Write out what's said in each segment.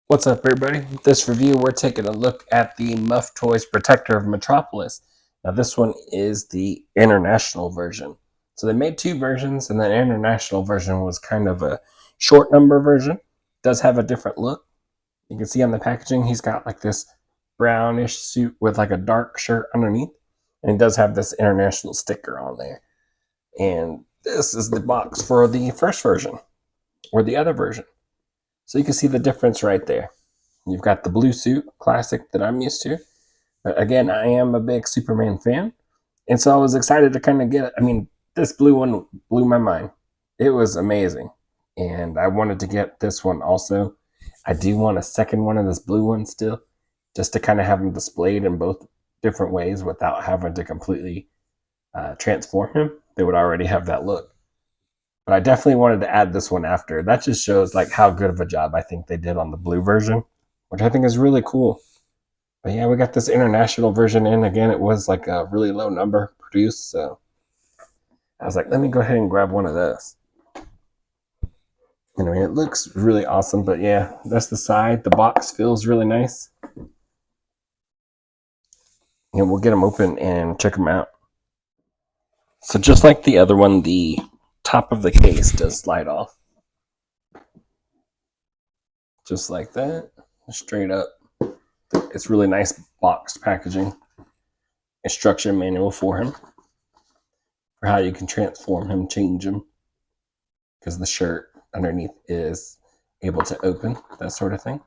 What's up, everybody? With this review, we're taking a look at the Muff Toys Protector of Metropolis. Now, this one is the international version. So they made two versions, and the international version was kind of a short number version. It does have a different look. You can see on the packaging, he's got like this brownish suit with like a dark shirt underneath, and he does have this international sticker on there. And this is the box for the first version, or the other version. So you can see the difference right there. You've got the blue suit, classic, that I'm used to. But again, I am a big Superman fan. And so I was excited to kind of get it. I mean, this blue one blew my mind. It was amazing. And I wanted to get this one also. I do want a second one of this blue one still, just to kind of have them displayed in both different ways without having to completely transform him. They would already have that look. But I definitely wanted to add this one after. That just shows like how good of a job I think they did on the blue version, which I think is really cool. But yeah, we got this international version in. Again, it was like a really low number produced, so I was like, let me go ahead and grab one of those. Anyway, it looks really awesome, but yeah, that's the side. The box feels really nice. And we'll get them open and check them out. So just like the other one, the top of the case does slide off. Just like that, straight up. It's really nice boxed packaging. Instruction manual for him, for how you can transform him, change him, because the shirt underneath is able to open, that sort of thing.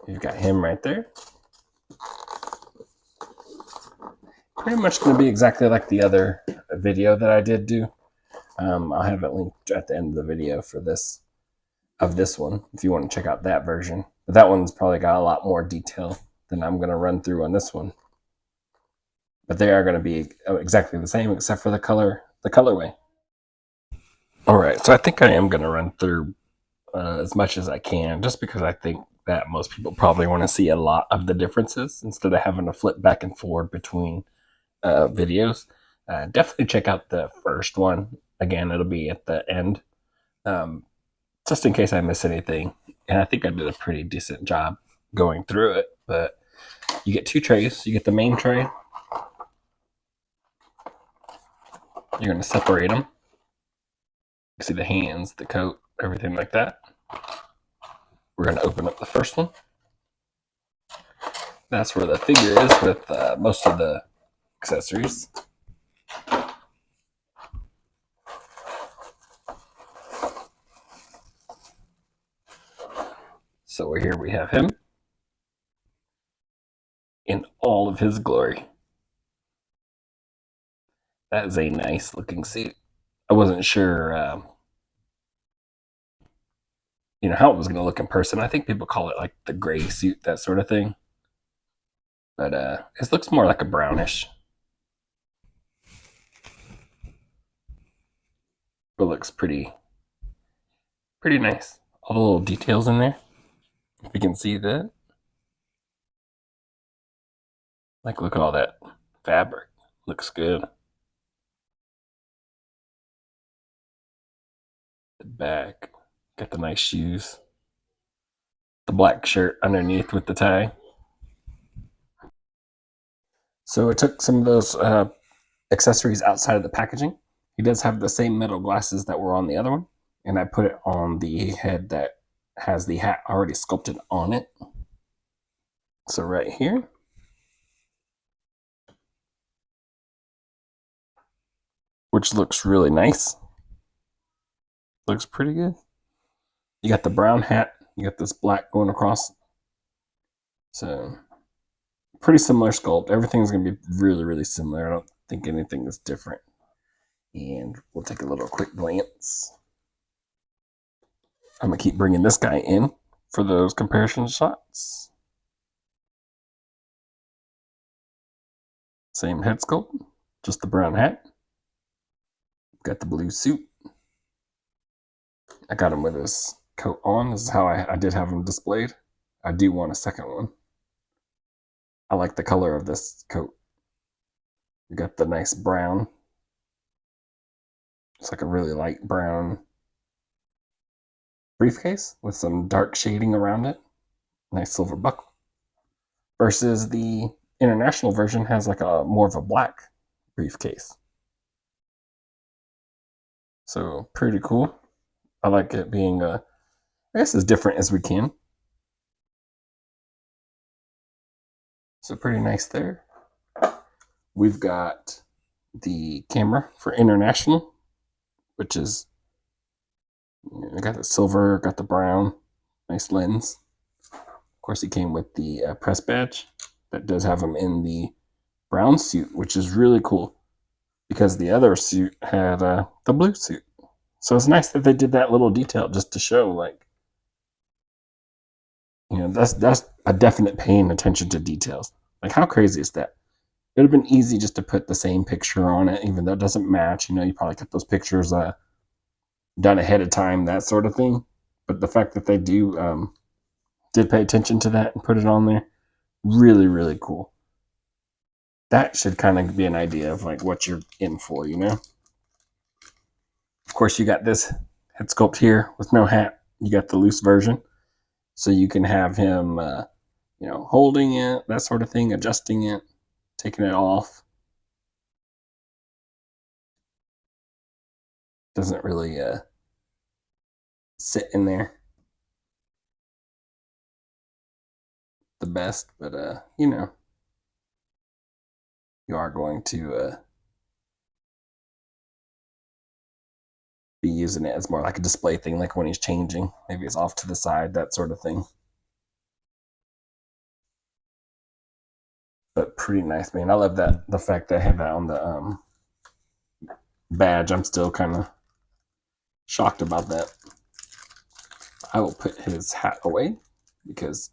You've got him right there. Pretty much going to be exactly like the other video that I did do. I'll have it linked at the end of the video for this one if you want to check out that version. But that one's probably got a lot more detail than I'm going to run through on this one. But they are going to be exactly the same except for the colorway. All right, so I think I am going to run through as much as I can, just because I think that most people probably want to see a lot of the differences instead of having to flip back and forth between videos. Definitely check out the first one. Again, it'll be at the end, just in case I miss anything. And I think I did a pretty decent job going through it. But you get two trays. You get the main tray. You're going to separate them. You see the hands, the coat, everything like that. We're going to open up the first one. That's where the figure is with most of the accessories. So here we have him in all of his glory. That is a nice looking suit. I wasn't sure, how it was going to look in person. I think people call it like the gray suit, that sort of thing. But it looks more like a brownish. But looks pretty nice. All the little details in there. If you can see that. Like, look at all that fabric. Looks good. The back. Got the nice shoes. The black shirt underneath with the tie. So I took some of those accessories outside of the packaging. He does have the same metal glasses that were on the other one. And I put it on the head that has the hat already sculpted on it. So right here. Which looks really nice. Looks pretty good. You got the brown hat. You got this black going across. So pretty similar sculpt. Everything's going to be really, really similar. I don't think anything is different. And we'll take a little quick glance. I'm going to keep bringing this guy in for those comparison shots. Same head sculpt, just the brown hat. Got the blue suit. I got him with his coat on. This is how I did have him displayed. I do want a second one. I like the color of this coat. You got the nice brown. It's like a really light brown briefcase with some dark shading around it. Nice silver buckle. Versus the international version has like a more of a black briefcase. So pretty cool. I like it being, I guess, as different as we can. So pretty nice there. We've got the camera for international, which is, I got the silver, got the brown, nice lens. Of course, he came with the press badge that does have him in the brown suit, which is really cool because the other suit had the blue suit. So it's nice that they did that little detail just to show, like, that's a definite paying attention to details. Like, how crazy is that? It would have been easy just to put the same picture on it, even though it doesn't match. You probably got those pictures done ahead of time, that sort of thing. But the fact that they did pay attention to that and put it on there, really, really cool. That should kind of be an idea of like what you're in for, Of course, you got this head sculpt here with no hat. You got the loose version, so you can have him, holding it, that sort of thing, adjusting it, taking it off. Doesn't really sit in there the best, but you are going to be using it as more like a display thing, like when he's changing. Maybe it's off to the side, that sort of thing. But pretty nice, man. I love that, the fact that I have that on the badge. I'm still kind of shocked about that. I will put his hat away because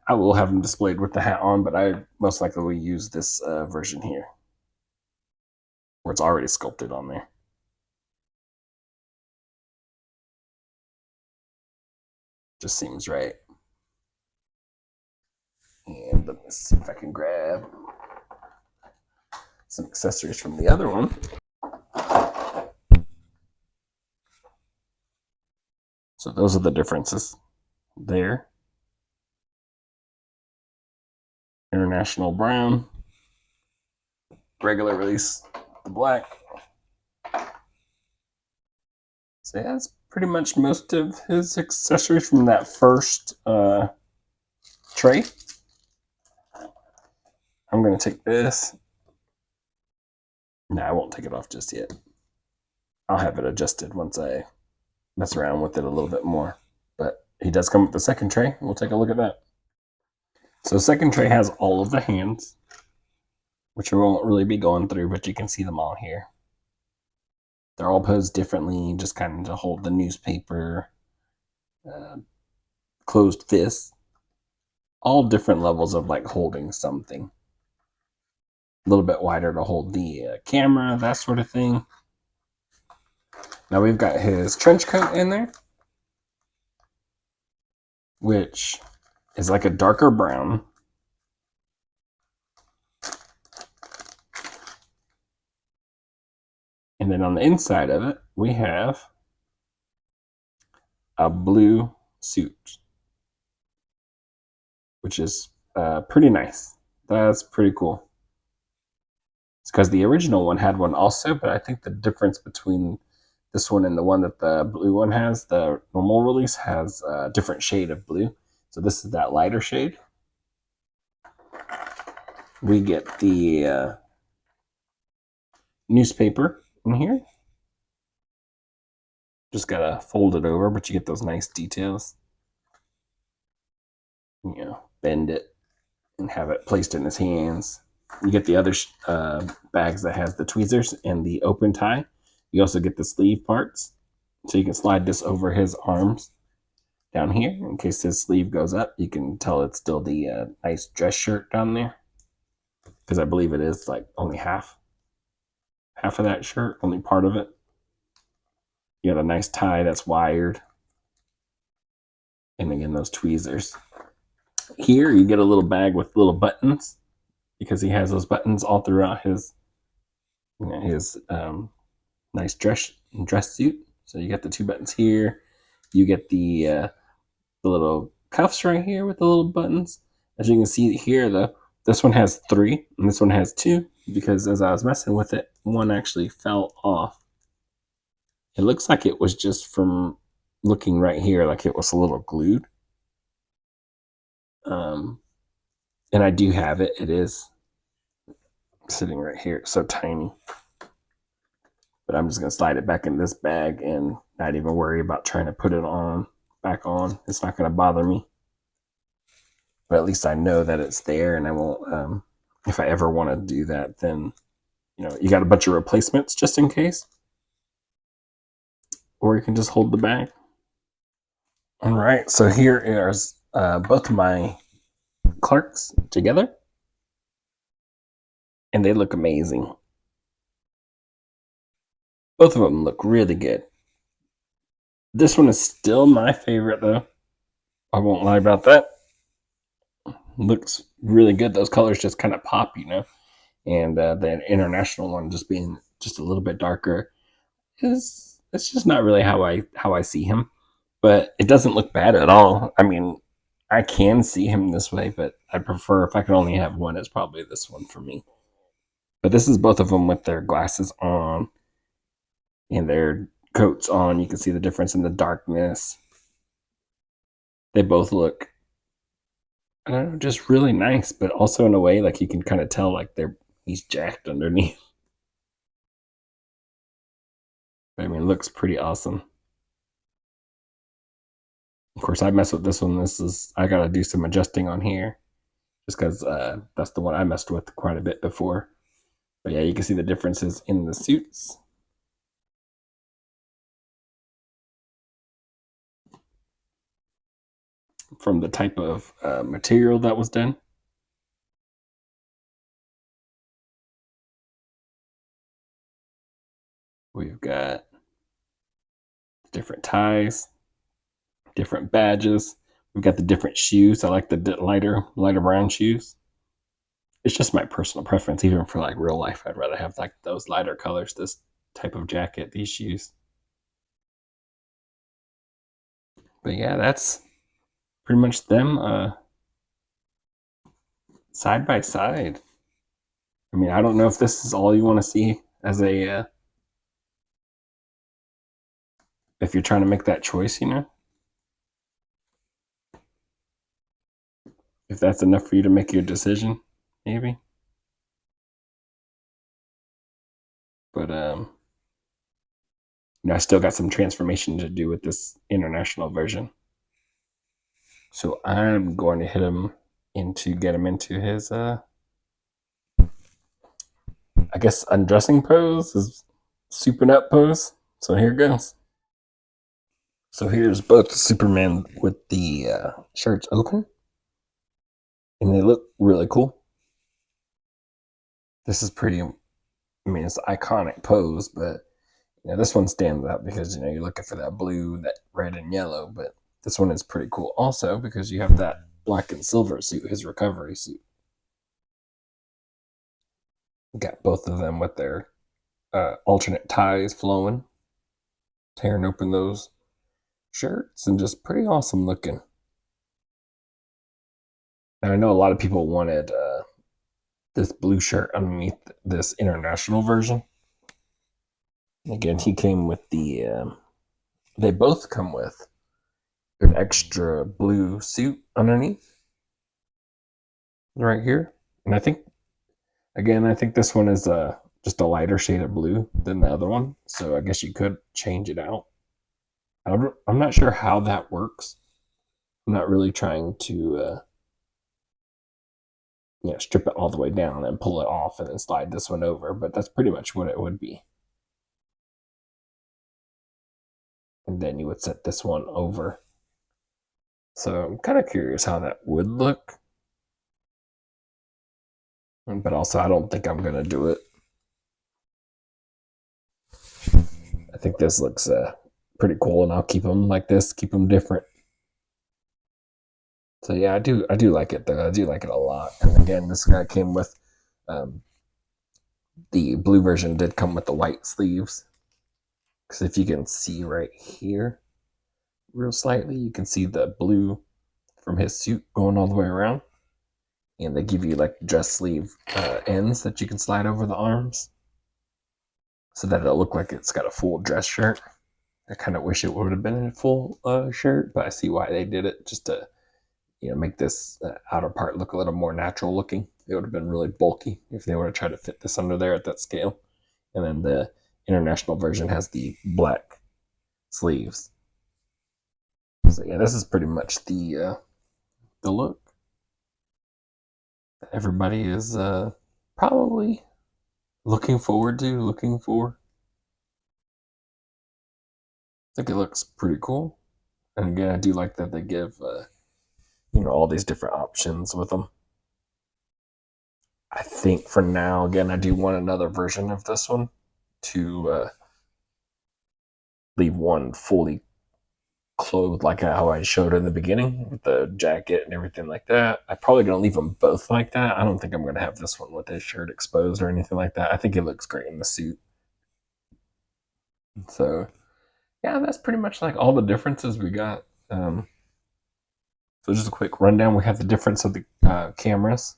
I will have him displayed with the hat on, but I most likely will use this version here where it's already sculpted on there. Just seems right. And let me see if I can grab some accessories from the other one. So those are the differences there. International brown, regular release the black. So yeah, that's pretty much most of his accessories from that first tray. I'm going to take this. No, I won't take it off just yet. I'll have it adjusted once I mess around with it a little bit more. But he does come with the second tray. We'll take a look at that. So the second tray has all of the hands, which we won't really be going through, but you can see them all here. They're all posed differently, just kind of to hold the newspaper, closed fists, all different levels of like holding something. A little bit wider to hold the camera, that sort of thing. Now we've got his trench coat in there, which is like a darker brown. And then on the inside of it, we have a blue suit, which is pretty nice. That's pretty cool. It's because the original one had one also, but I think the difference between this one and the one that the blue one has, the normal release has a different shade of blue. So this is that lighter shade. We get the newspaper in here. Just gotta fold it over, but you get those nice details. Bend it and have it placed in his hands. You get the other bags that has the tweezers and the open tie. You also get the sleeve parts, so you can slide this over his arms down here in case his sleeve goes up. You can tell it's still the nice dress shirt down there, because I believe it is like only half of that shirt, only part of it. You got a nice tie that's wired, and again those tweezers. Here you get a little bag with little buttons, because he has those buttons all throughout his nice dress suit. So you got the two buttons here. You get the little cuffs right here with the little buttons. As you can see here, though, this one has 3 and this one has 2 because as I was messing with it, one actually fell off. It looks like it was just from looking right here, like it was a little glued. And I do have it. It is sitting right here. It's so tiny. But I'm just going to slide it back in this bag and not even worry about trying to put it on back on. It's not going to bother me. But at least I know that it's there, and I won't, if I ever want to do that, then, you got a bunch of replacements just in case. Or you can just hold the bag. All right, so here is both of my Clarks together. And they look amazing. Both of them look really good. This one is still my favorite, though. I won't lie about that. Looks really good. Those colors just kind of pop, And the international one just being just a little bit darker is it's just not really how I see him. But it doesn't look bad at all. I mean, I can see him this way, but I prefer if I could only have one, it's probably this one for me. But this is both of them with their glasses on and their coats on. You can see the difference in the darkness. They both look, I don't know, just really nice, but also in a way like you can kind of tell like he's jacked underneath. I mean, it looks pretty awesome. Of course, I mess with this one. I gotta do some adjusting on here, just because that's the one I messed with quite a bit before. But yeah, you can see the differences in the suits. From the type of material that was done. We've got different ties, different badges. We've got the different shoes. I like the lighter brown shoes. It's just my personal preference. Even for like real life, I'd rather have like those lighter colors. This type of jacket, these shoes. But yeah, that's pretty much them side by side. I mean, I don't know if this is all you want to see as a if you're trying to make that choice, if that's enough for you to make your decision, maybe. But I still got some transformation to do with this international version. So I'm going to hit him get him into his I guess undressing pose, his souping up pose. So here goes. So here's both Superman with the shirts open, and they look really cool. This is pretty. I mean, it's an iconic pose, but this one stands out because you're looking for that blue, that red, and yellow. But this one is pretty cool also because you have that black and silver suit, his recovery suit. Got both of them with their alternate ties flowing, tearing open those shirts, and just pretty awesome looking. And I know a lot of people wanted this blue shirt underneath this international version. Again, he came with they both come with an extra blue suit underneath right here. And I think this one is just a lighter shade of blue than the other one. So I guess you could change it out. I'm not sure how that works. I'm not really trying to strip it all the way down and pull it off and then slide this one over, but that's pretty much what it would be. And then you would set this one over. So I'm kind of curious how that would look. But also, I don't think I'm going to do it. I think this looks pretty cool, and I'll keep them like this, keep them different. So yeah, I do like it though. I do like it a lot. And again, this guy came with the blue version did come with the white sleeves. Because if you can see right here, real slightly. You can see the blue from his suit going all the way around. And they give you like dress sleeve ends that you can slide over the arms so that it'll look like it's got a full dress shirt. I kind of wish it would have been a full shirt, but I see why they did it, just to make this outer part look a little more natural looking. It would have been really bulky if they would have tried to fit this under there at that scale. And then the international version has the black sleeves. So yeah, this is pretty much the look that everybody is probably looking forward to, looking for. I think it looks pretty cool. And again, I do like that they give all these different options with them. I think for now, again, I do want another version of this one to leave one fully clothed like how I showed in the beginning with the jacket and everything like that. I'm probably going to leave them both like that. I don't think I'm going to have this one with his shirt exposed or anything like that. I think it looks great in the suit. So yeah, that's pretty much like all the differences we got. So just a quick rundown. We have the difference of the cameras.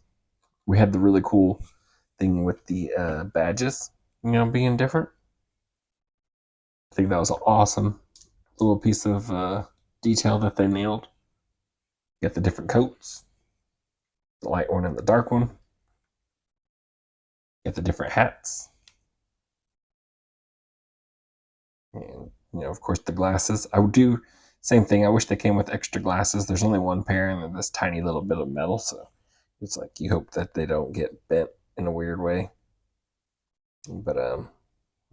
We had the really cool thing with the badges, being different. I think that was an awesome little piece of detail that they nailed. You got the different coats, the light one and the dark one. You got the different hats. And, of course, the glasses. I would do same thing. I wish they came with extra glasses. There's only one pair and this tiny little bit of metal, so it's like you hope that they don't get bent in a weird way. But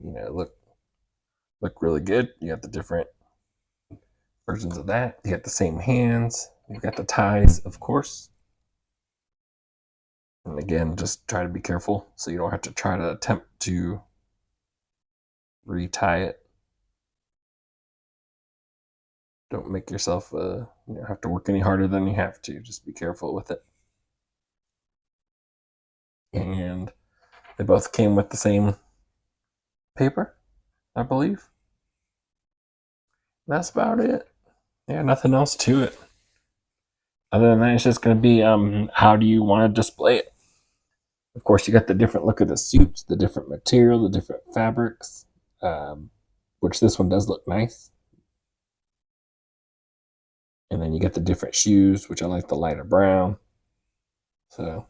look really good. You got the different versions of that. You got the same hands. You got the ties, of course. And again, just try to be careful so you don't have to try to attempt to retie it. Don't make yourself have to work any harder than you have to. Just be careful with it. And they both came with the same paper, I believe. That's about it. Yeah, nothing else to it. Other than that, it's just going to be how do you want to display it? Of course, you got the different look of the suits, the different material, the different fabrics, which this one does look nice. And then you get the different shoes, which I like the lighter brown. So,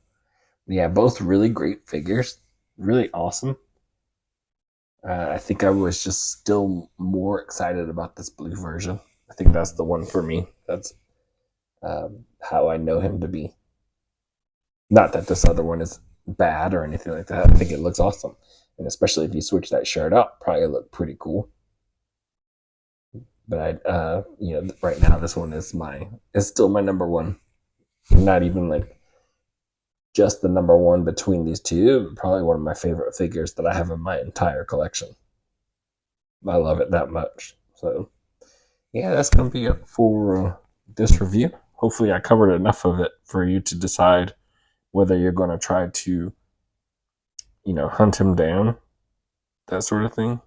yeah, both really great figures. Really awesome. I think I was just still more excited about this blue version. I think that's the one for me. That's how I know him to be. Not that this other one is bad or anything like that. I think it looks awesome. And especially if you switch that shirt up, probably look pretty cool. But right now this one is still my number one. Not even like just the number one between these two. Probably one of my favorite figures that I have in my entire collection. I love it that much. So yeah, that's gonna be it for this review. Hopefully, I covered enough of it for you to decide whether you're going to try to, hunt him down, that sort of thing,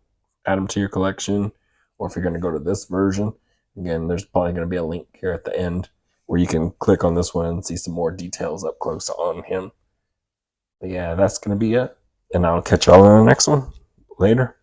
add him to your collection, or if you're going to go to this version. Again, there's probably going to be a link here at the end where you can click on this one and see some more details up close on him. But yeah, that's going to be it. And I'll catch y'all in the next one. Later.